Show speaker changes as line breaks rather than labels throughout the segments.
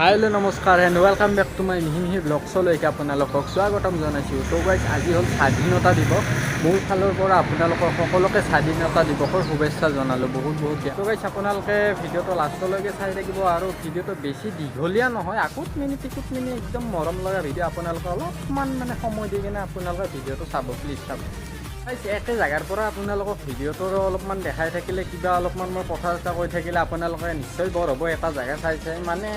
হাইলো নমস্কাৰ and welcome back to my মিহি ব্লগছলৈকে আপোনালোকক স্বাগতম জনাইছোঁ। তো গাইজ আজি হ'ল স্বাধীনতা দিৱস। মোৰ ফালৰ পৰা আপোনালোকৰ সকলোকে স্বাধীনতা দিৱসৰ শুভেচ্ছা জনালোঁ বহুত দিয়া। তো গাইজ আপোনালোকে ভিডিঅ'টো লাষ্টলৈকে চাই থাকিব আৰু ভিডিঅ'টো বেছি দীঘলীয়া নহয়, টিকুট মিনি একদম মৰম লগা ভিডিঅ'। আপোনালোকে অলপমান সময় দি কিনে আপোনালোকে ভিডিঅ'টো চাব, প্লিজ চাব। একে জেগাৰ পৰা আপোনালোকক ভিডিঅ'টো অলপমান দেখাই থাকিলে কিবা অলপমান মই কথা এটা কৈ থাকিলে আপোনালোকে নিশ্চয় বৰ হ'ব। এটা জেগা চাইছে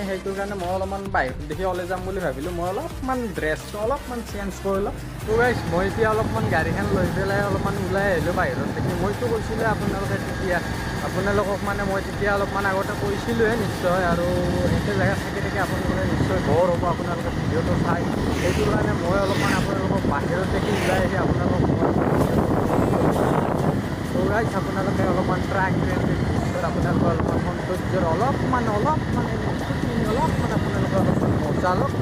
সেইটো কাৰণে মই অলপমান বাহিৰত দেখি ওলাই যাম বুলি ভাবিলোঁ। মই অলপমান ড্ৰেছটো অলপমান চেঞ্জ কৰিলোঁ। তো গাইজ মই এতিয়া অলপমান গাড়ীখন লৈ পেলাই অলপমান ওলাই আহিলোঁ বাহিৰত দেখি। মইতো কৈছিলোঁ আপোনালোকে তেতিয়া আপোনালোকক মই তেতিয়া অলপমান আগতে কৈছিলোঁহে নিশ্চয়, আৰু একে জেগাত থাকি আপোনালোকে নিশ্চয় বৰ হ'ব আপোনালোকে ভিডিঅ'টো চাই। সেইটো কাৰণে মই অলপমান আপোনালোকক বাহিৰত দেখি ওলাই আহি আপোনালোকক গাইজ আপোনালোকে অলপমান প্ৰাকৃতিক দৃশ্যৰ আপোনালোকে অলপমান সৌন্দৰ্যৰ অলপমান আপোনালোকে অলপমান মজা লওক।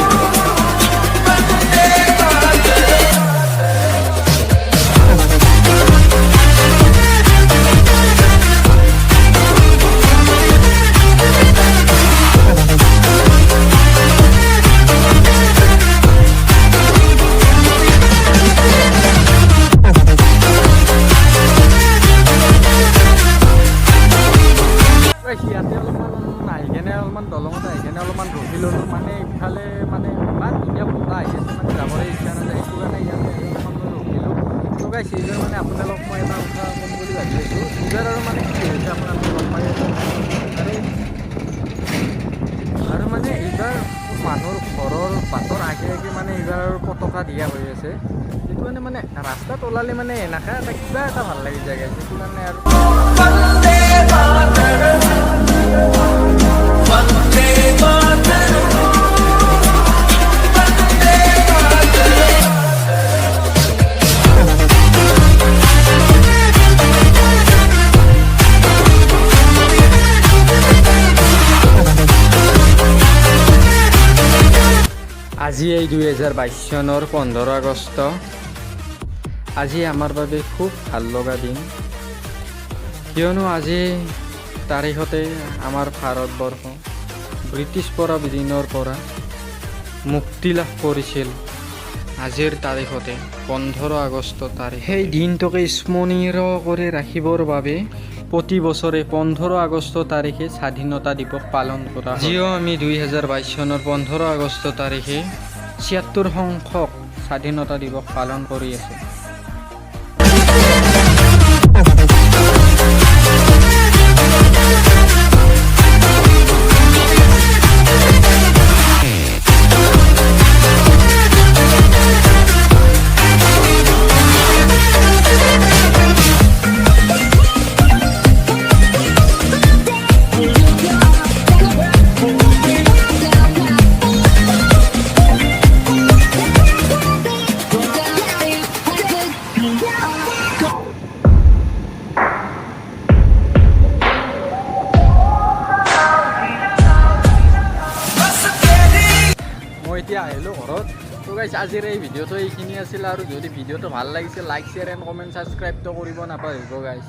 ইয়াতে অলপমান আহি কেনে অলপমান দলঙত আহি কেনে অলপমান ৰখি ল'লোঁ। ইফালে ইমান ধুনীয়া বতাহ আহি আছে, যাবলৈ ইচ্ছা নাযায়। সেইটো কাৰণে ইয়াতে অলপমান মই ৰখিলোঁ। তো গাইছ এইবাৰ আপোনালোক মই এটা কথা ক'ম বুলি ভাবি আছোঁ। এইবাৰ আৰু কি হৈছে আপোনালোকে গম পাই আছে। আৰু এইবাৰ মানুহৰ ঘৰৰ বাটৰ আগে এইবাৰ আৰু পতাকা দিয়া হৈ আছে। সেইটো ৰাস্তাত ওলালে এনেকৈ এটা কিবা এটা ভাল লাগি যায়। সেইটো কাৰণে আৰু আজি এই 2022 চনৰ 15 আগষ্ট। আজি আমাৰ বাবে খুব ভাল লগা দিন, কিয়নো আজি তাৰিখতে আমাৰ ভাৰতবৰ্ষ ব্ৰিটিছ দিনৰ পৰা মুক্তি লাভ কৰিছিল। আজিৰ তাৰিখতে 15 আগষ্ট তাৰিখ। সেই দিনটোকে স্মৰণীয় কৰি ৰাখিবৰ বাবে প্ৰতি বছৰে 15 আগষ্ট তাৰিখে স্বাধীনতা দিৱস পালন কৰা হয়। যিও আমি 2022 চনৰ 15 আগষ্ট তাৰিখে 76 সংখ্যক স্বাধীনতা দিৱস পালন কৰি আছোঁ। এতিয়া আহিলোঁ ঘৰত। তো গাইছ আজিৰ এই ভিডিঅ'টো এইখিনি আছিল, আৰু যদি ভিডিঅ'টো ভাল লাগিছে লাইক শ্বেয়াৰ এণ্ড কমেণ্ট ছাবস্ক্ৰাইবটো কৰিব নাপাহৰিব গাইছ।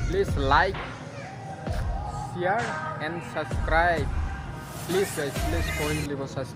Please like share and subscribe please গাইছ, প্লিজ কৰি দিব ছাবস্ক্ৰাইব।